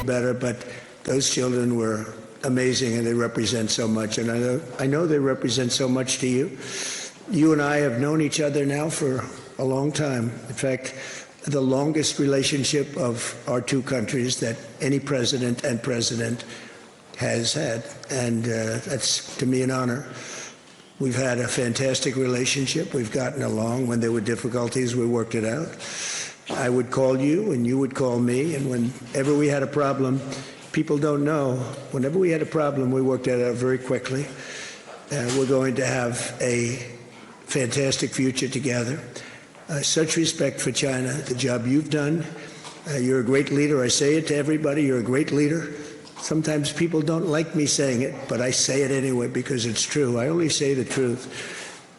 better, but those children were amazing, and they represent so much. And I know they represent so much to you. You and I have known each other now for a long time. In fact, the longest relationship of our two countries that any president and president has had. And that's, to me, an honor. We've had a fantastic relationship. We've gotten along. When there were difficulties, we worked it out. I would call you, and you would call me. And whenever we had a problem, people don't know, whenever we had a problem, we worked it out very quickly. We're going to have a fantastic future together. Such respect for China, the job you've done. You're a great leader. I say it to everybody. You're a great leader. Sometimes people don't like me saying it, but I say it anyway because it's true. I only say the truth.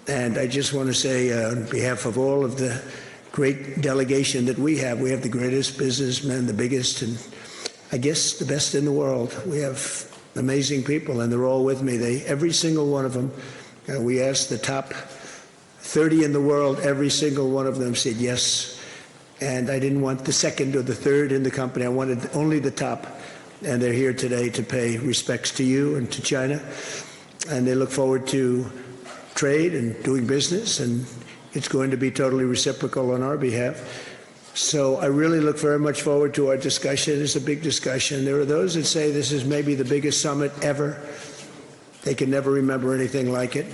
And I just want to say on behalf of all of the great delegation that we have the greatest businessmen, the biggest, and I guess the best in the world. We have amazing people, and they're all with me. Every single one of them, we asked the top 30 in the world, every single one of them said yes. And I didn't want the second or the third in the company. I wanted only the top. And they're here today to pay respects to you and to China. And they look forward to trade and doing business, and it's going to be totally reciprocal on our behalf. So I really look very much forward to our discussion. It's a big discussion. There are those that say this is maybe the biggest summit ever. They can never remember anything like it.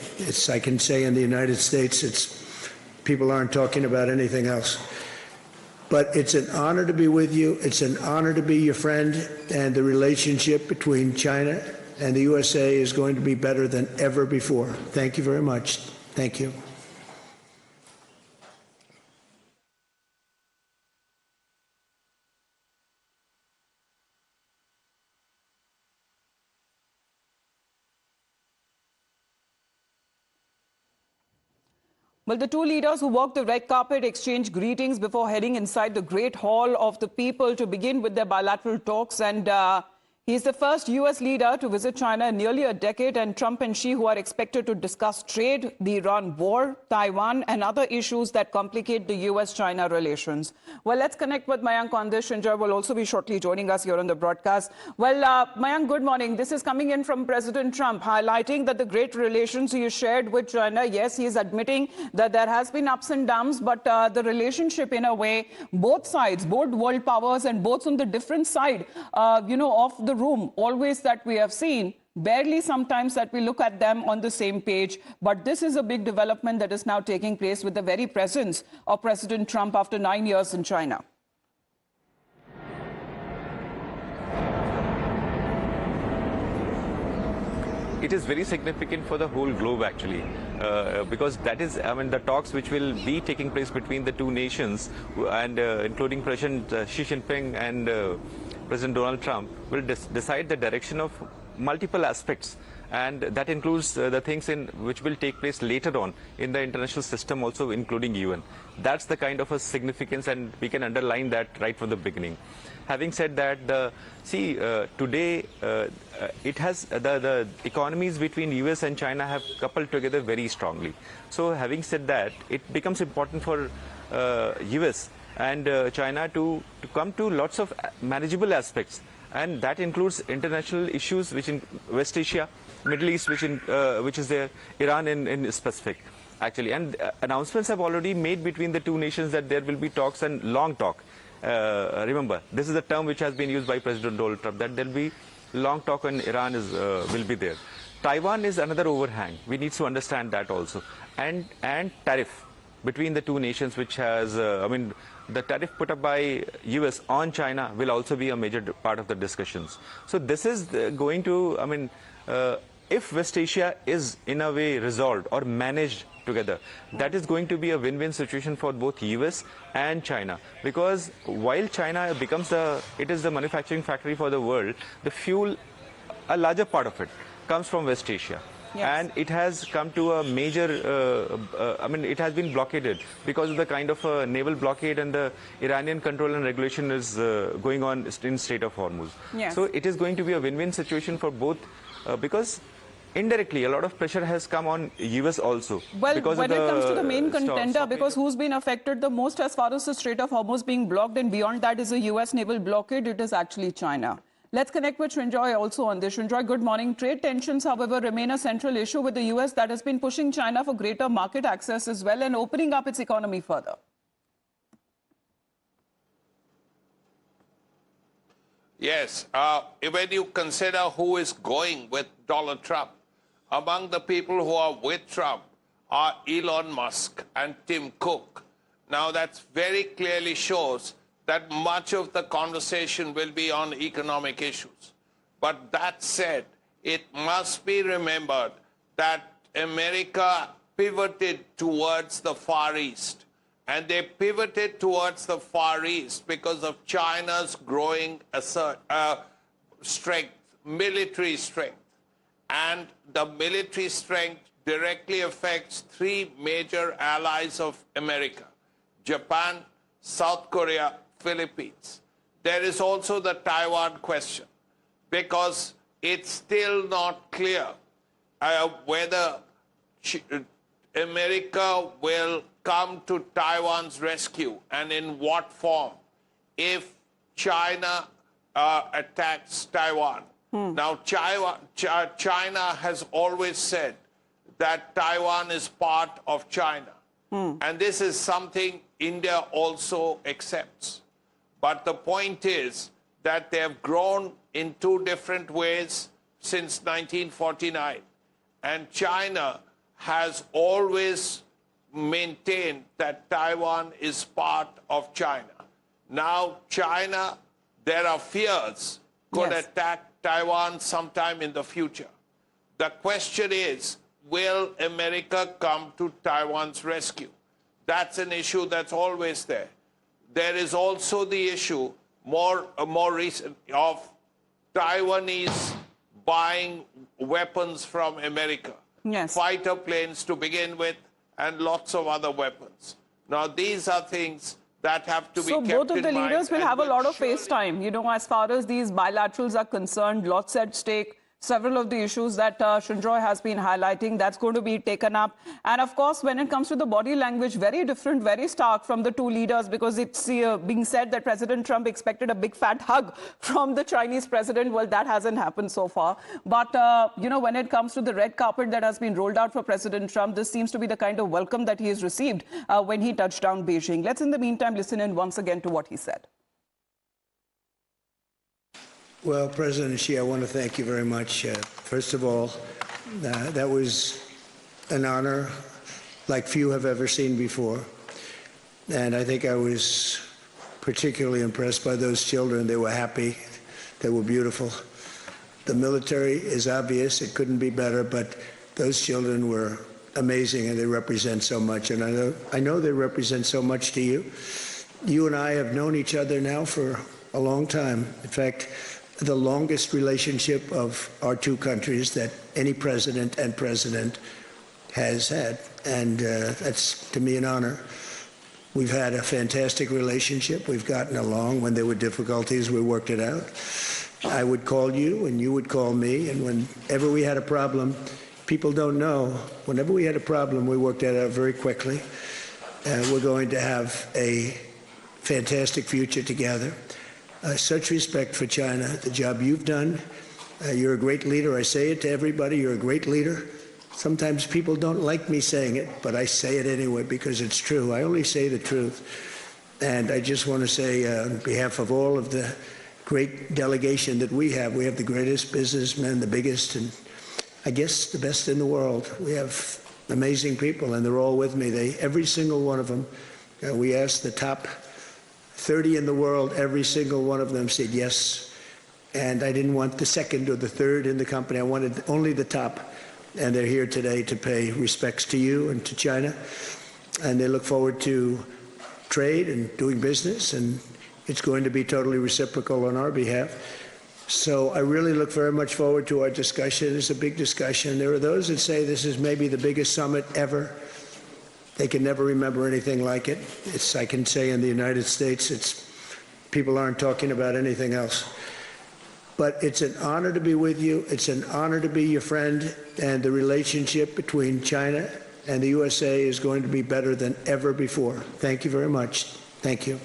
I can say in the United States, people aren't talking about anything else. But it's an honor to be with you. It's an honor to be your friend. And the relationship between China and the USA is going to be better than ever before. Thank you very much. Thank you. Well, the two leaders who walked the red carpet exchanged greetings before heading inside the Great Hall of the People to begin with their bilateral talks. And he's the first U.S. leader to visit China in nearly a decade. And Trump and Xi, who are expected to discuss trade, the Iran war, Taiwan, and other issues that complicate the U.S.-China relations. Well, let's connect with Mayank on this. Shinjar will also be shortly joining us here on the broadcast. Well, Mayank, good morning. This is coming in from President Trump, highlighting that the great relations he shared with China, yes, he is admitting that there has been ups and downs, but the relationship, in a way, both sides, both world powers and both on the different side, of the room, always that we have seen, barely sometimes that we look at them on the same page. But this is a big development that is now taking place with the very presence of President Trump after 9 years in China. It is very significant for the whole globe, actually, because that is, the talks which will be taking place between the two nations, and including President Xi Jinping and President Donald Trump, will decide the direction of multiple aspects. And that includes the things which will take place later on in the international system, also including UN. That's the kind of a significance, and we can underline that right from the beginning. Having said that, today it has the economies between US and China have coupled together very strongly. So having said that, it becomes important for US and China to come to lots of manageable aspects, and that includes international issues which in West Asia, Middle East, which is there, Iran in specific, actually. And announcements have already made between the two nations that there will be talks, and long talk. Remember, this is the term which has been used by President Donald Trump, that there will be long talk on Iran will be there. Taiwan is another overhang. We need to understand that also. And tariff between the two nations, which has, the tariff put up by US on China will also be a major part of the discussions. So this is going to, if West Asia is in a way resolved or managed together, that is going to be a win-win situation for both US and China. Because while China becomes it is the manufacturing factory for the world, the fuel, a larger part of it, comes from West Asia. Yes. And it has come to a major, it has been blockaded because of the kind of naval blockade, and the Iranian control and regulation is going on in Strait of Hormuz. Yes. So it is going to be a win-win situation for both, because indirectly, a lot of pressure has come on US also. Well, because when of it comes to the the main contender, stoppage because who's been affected the most as far as the Strait of Hormuz being blocked and beyond that is a US naval blockade, it is actually China. Let's connect with Srinjoy also on this. Srinjoy, good morning. Trade tensions, however, remain a central issue with the US that has been pushing China for greater market access as well and opening up its economy further. Yes, when you consider who is going with Donald Trump, among the people who are with Trump are Elon Musk and Tim Cook. Now that very clearly shows that much of the conversation will be on economic issues. But that said, it must be remembered that America pivoted towards the Far East. And they pivoted towards the Far East because of China's growing strength, military strength. And the military strength directly affects three major allies of America: Japan, South Korea, Philippines. There is also the Taiwan question, because it's still not clear whether America will come to Taiwan's rescue and in what form if China attacks Taiwan. Now, China has always said that Taiwan is part of China. And this is something India also accepts. But the point is that they have grown in two different ways since 1949. And China has always maintained that Taiwan is part of China. Now, China, there are fears, could attack Taiwan sometime in the future. The question is, will America come to Taiwan's rescue? That's an issue that's always there. There is also the issue, more recent, of Taiwanese buying weapons from America. Yes. Fighter planes to begin with, and lots of other weapons. Now, these are things that have to be kept in mind. So both of the leaders will have a lot of surely face time, you know, as far as these bilaterals are concerned, lots at stake. Several of the issues that Srinjoy has been highlighting, that's going to be taken up. And of course, when it comes to the body language, very different, very stark from the two leaders, because it's being said that President Trump expected a big fat hug from the Chinese president. Well, that hasn't happened so far. But, you know, when it comes to the red carpet that has been rolled out for President Trump, this seems to be the kind of welcome that he has received when he touched down Beijing. Let's, in the meantime, listen in once again to what he said. Well, President Xi, I want to thank you very much. First of all, that was an honor like few have ever seen before. And I think I was particularly impressed by those children. They were happy. They were beautiful. The military is obvious. It couldn't be better, but those children were amazing, and they represent so much. And I know they represent so much to you. You and I have known each other now for a long time. In fact, the longest relationship of our two countries that any president and president has had. And that's, to me, an honor. We've had a fantastic relationship. We've gotten along. When there were difficulties, we worked it out. I would call you, and you would call me. And whenever we had a problem, people don't know, whenever we had a problem, we worked that out very quickly. We're going to have a fantastic future together. Such respect for China, the job you've done. You're a great leader. I say it to everybody. You're a great leader. Sometimes people don't like me saying it, but I say it anyway because it's true. I only say the truth. And I just want to say on behalf of all of the great delegation that we have the greatest businessmen, the biggest, and I guess the best in the world. We have amazing people, and they're all with me. Every single one of them, we asked the top 30 in the world, every single one of them said yes. And I didn't want the second or the third in the company. I wanted only the top. And they're here today to pay respects to you and to China. And they look forward to trade and doing business. And it's going to be totally reciprocal on our behalf. So I really look very much forward to our discussion. It's a big discussion. There are those that say this is maybe the biggest summit ever. They can never remember anything like it. I can say in the United States, people aren't talking about anything else. But it's an honor to be with you. It's an honor to be your friend. And the relationship between China and the USA is going to be better than ever before. Thank you very much. Thank you.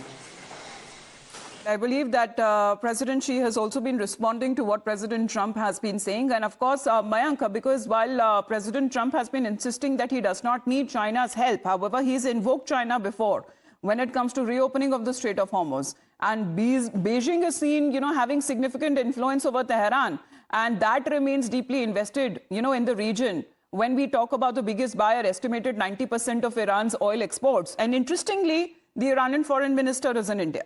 I believe that President Xi has also been responding to what President Trump has been saying. And of course, Mayank, because while President Trump has been insisting that he does not need China's help, however, he's invoked China before when it comes to reopening of the Strait of Hormuz. And Beijing is seen, having significant influence over Tehran. And that remains deeply invested, in the region. When we talk about the biggest buyer, estimated 90% of Iran's oil exports. And interestingly, the Iranian foreign minister is in India.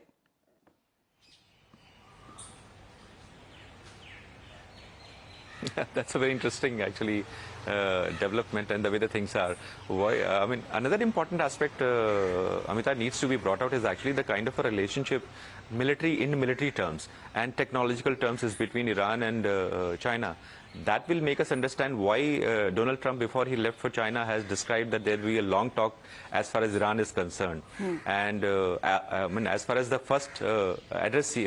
That's a very interesting, actually, development and the way the things are. Why? I mean, another important aspect, Amita, needs to be brought out is actually the kind of a relationship, military terms and technological terms, is between Iran and China. That will make us understand why Donald Trump, before he left for China, has described that there will be a long talk as far as Iran is concerned. And I mean, as far as the first address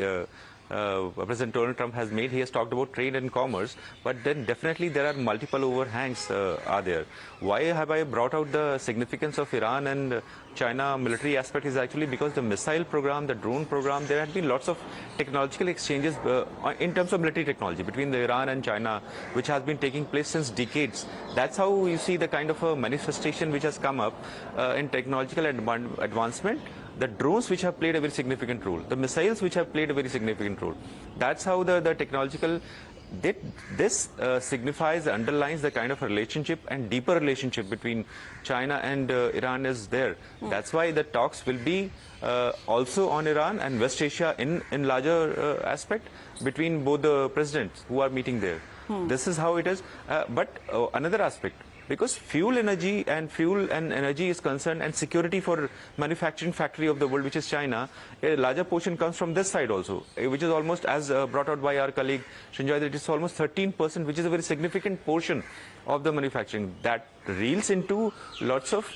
President Donald Trump has made, he has talked about trade and commerce, but then definitely there are multiple overhangs are there. Why have I brought out the significance of Iran and China military aspect is actually because the missile program, the drone program, there had been lots of technological exchanges in terms of military technology between the Iran and China, which has been taking place since decades. That's how you see the kind of a manifestation which has come up in technological advancement. The drones which have played a very significant role, the missiles which have played a very significant role. That's how the technological, this signifies, underlines the kind of relationship and deeper relationship between China and Iran is there. That's why the talks will be also on Iran and West Asia in larger aspect between both the presidents who are meeting there. This is how it is. But another aspect, because fuel and energy is concerned, and security for manufacturing factory of the world, which is China, a larger portion comes from this side also, which is almost, as brought out by our colleague Shinjoy, that it is almost 13%, which is a very significant portion of the manufacturing. That reels into lots of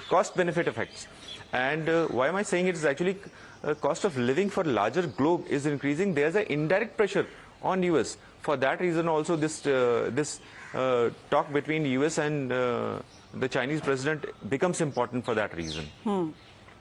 cost-benefit effects. And why am I saying it is actually cost of living for larger globe is increasing? There's an indirect pressure on US. For that reason also, this talk between US and the Chinese president becomes important for that reason.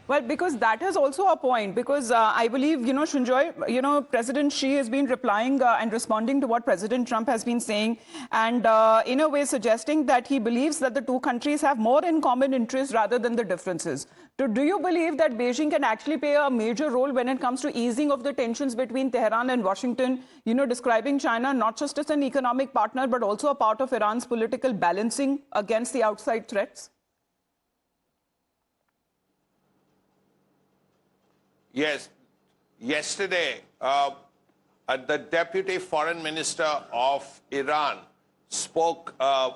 Well, because that is also a point, because I believe, Shinjoy, President Xi has been replying and responding to what President Trump has been saying, and in a way suggesting that he believes that the two countries have more in common interests rather than the differences. So do you believe that Beijing can actually play a major role when it comes to easing of the tensions between Tehran and Washington, describing China not just as an economic partner, but also a part of Iran's political balancing against the outside threats? Yes. Yesterday, the Deputy Foreign Minister of Iran spoke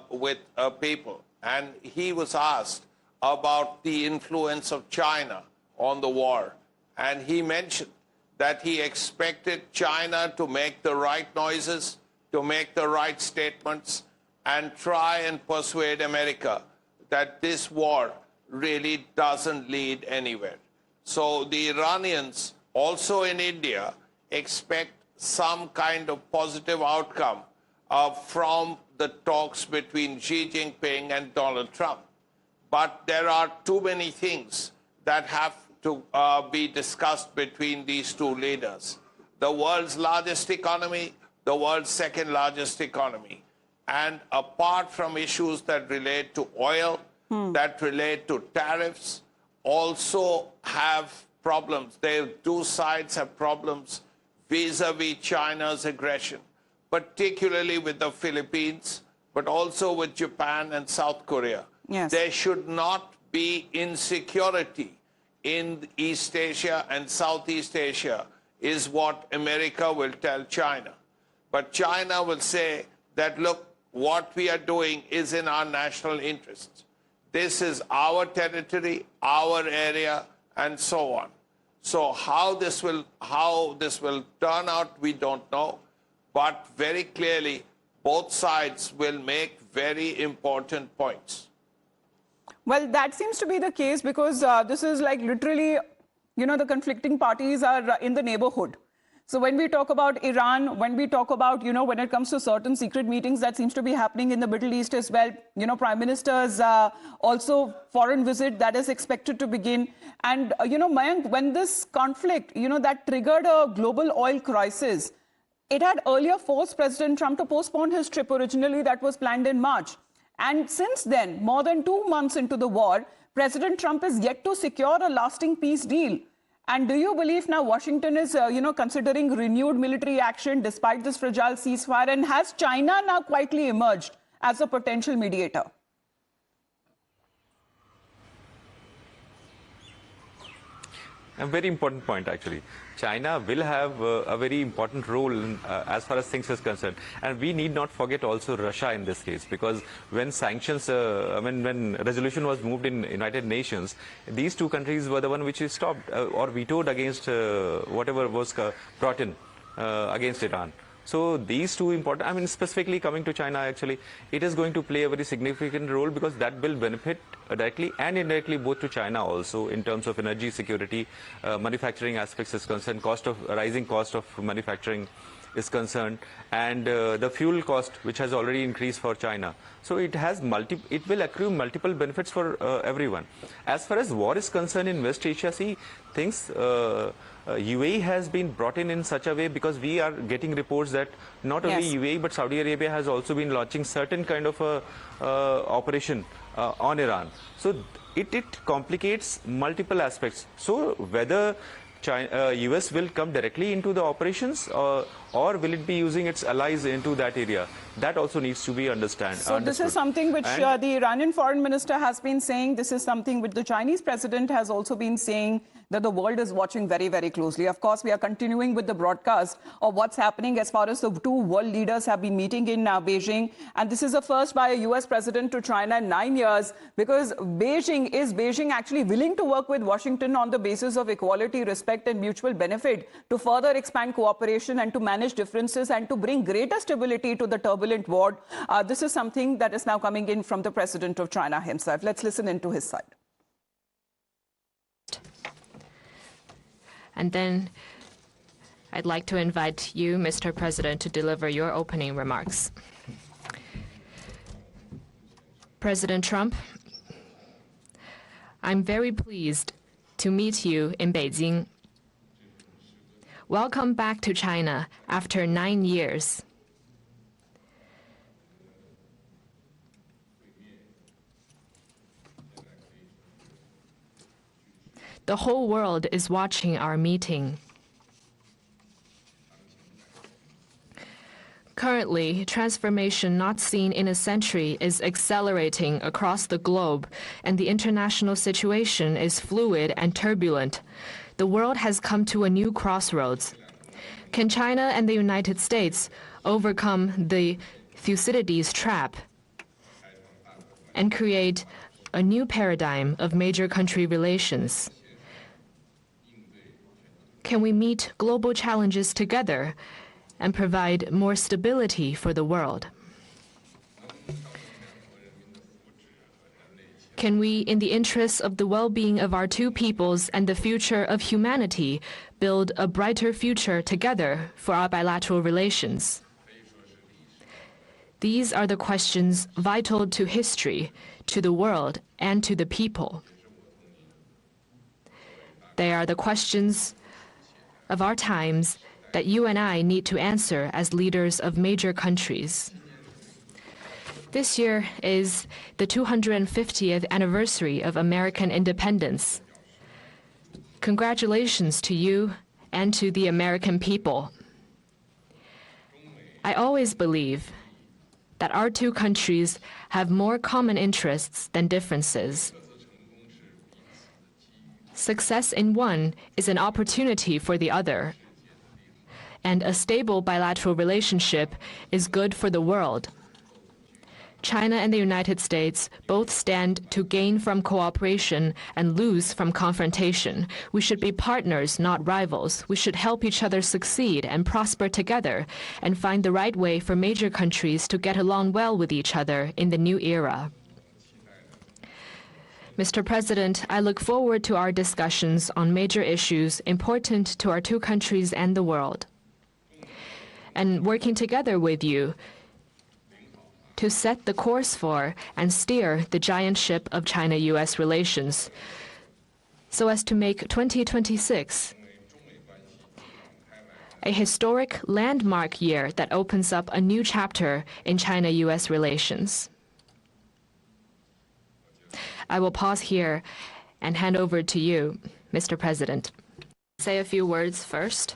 with people, and he was asked about the influence of China on the war. And he mentioned that he expected China to make the right noises, to make the right statements, and try and persuade America that this war really doesn't lead anywhere. So the Iranians, also in India, expect some kind of positive outcome from the talks between Xi Jinping and Donald Trump. But there are too many things that have to be discussed between these two leaders. The world's largest economy, the world's second largest economy. And apart from issues that relate to oil, that relate to tariffs, also have problems. Their two sides have problems vis-a-vis China's aggression, particularly with the Philippines, but also with Japan and South Korea. Yes. There should not be insecurity in East Asia and Southeast Asia, is what America will tell China. But China will say that, look, what we are doing is in our national interests. This is our territory, our area, and so on. So how this will turn out, we don't know. But very clearly, both sides will make very important points. Well, that seems to be the case because this is like literally, the conflicting parties are in the neighborhood. So when we talk about Iran, when we talk about, when it comes to certain secret meetings that seems to be happening in the Middle East as well, Prime Minister's also foreign visit that is expected to begin. And, Mayank, when this conflict, that triggered a global oil crisis, it had earlier forced President Trump to postpone his trip originally that was planned in March. And since then, more than 2 months into the war, President Trump is yet to secure a lasting peace deal. And do you believe now Washington is, considering renewed military action despite this fragile ceasefire? And has China now quietly emerged as a potential mediator? A very important point, actually. China will have a very important role as far as things is concerned. And we need not forget also Russia in this case, because when sanctions, when resolution was moved in United Nations, these two countries were the one which is stopped or vetoed against whatever was brought in against Iran. So these two important, specifically coming to China, actually, it is going to play a very significant role because that will benefit directly and indirectly both to China also in terms of energy security, manufacturing aspects is concerned, rising cost of manufacturing is concerned, and the fuel cost, which has already increased for China. So it will accrue multiple benefits for everyone. As far as war is concerned in West Asia, see, things UAE has been brought in such a way, because we are getting reports that not only UAE but Saudi Arabia has also been launching certain kind of operation on Iran. So it complicates multiple aspects. So whether US will come directly into the operations or will it be using its allies into that area? That also needs to be understood. So this is something which the Iranian foreign minister has been saying. This is something which the Chinese president has also been saying, that the world is watching very, very closely. Of course, we are continuing with the broadcast of what's happening as far as the two world leaders have been meeting in Beijing. And this is a first by a US president to China in 9 years, because Beijing actually willing to work with Washington on the basis of equality, respect and mutual benefit to further expand cooperation and to manage differences and to bring greater stability to the turbulent world. This is something that is now coming in from the president of China himself. Let's listen into his side. And then I'd like to invite you, Mr. President, to deliver your opening remarks. President Trump, I'm very pleased to meet you in Beijing. Welcome back to China after 9 years. The whole world is watching our meeting. Currently, transformation not seen in a century is accelerating across the globe, and the international situation is fluid and turbulent. The world has come to a new crossroads. Can China and the United States overcome the Thucydides trap and create a new paradigm of major country relations? Can we meet global challenges together and provide more stability for the world? Can we, in the interests of the well-being of our two peoples and the future of humanity, build a brighter future together for our bilateral relations? These are the questions vital to history, to the world, and to the people. They are the questions of our times that you and I need to answer as leaders of major countries. This year is the 250th anniversary of American independence. Congratulations to you and to the American people. I always believe that our two countries have more common interests than differences. Success in one is an opportunity for the other, and a stable bilateral relationship is good for the world. China and the United States both stand to gain from cooperation and lose from confrontation. We should be partners, not rivals. We should help each other succeed and prosper together and find the right way for major countries to get along well with each other in the new era. Mr. President, I look forward to our discussions on major issues important to our two countries and the world. and working together with you to set the course for and steer the giant ship of China-U.S. relations so as to make 2026 a historic landmark year that opens up a new chapter in China-U.S. relations. I will pause here and hand over to you, Mr. President. Say a few words first,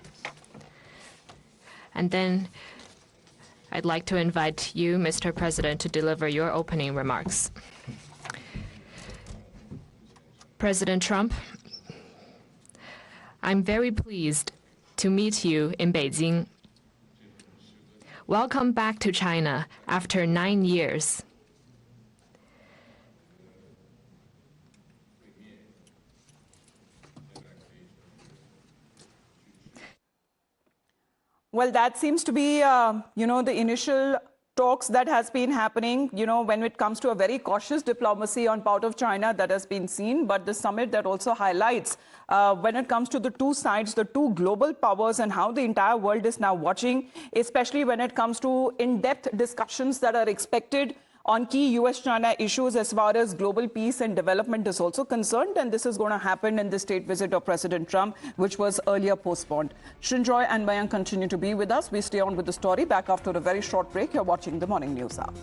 and then I'd like to invite you, Mr. President, to deliver your opening remarks. President Trump, I'm very pleased to meet you in Beijing. Welcome back to China after 9 years. Well, that seems to be, the initial talks that has been happening, when it comes to a very cautious diplomacy on part of China that has been seen. But the summit that also highlights when it comes to the two sides, the two global powers, and how the entire world is now watching, especially when it comes to in-depth discussions that are expected on key US-China issues as far as global peace and development is also concerned. And this is going to happen in the state visit of President Trump, which was earlier postponed. Shinjoy and Mayank continue to be with us. We stay on with the story. Back after a very short break. You're watching the Morning News Hour.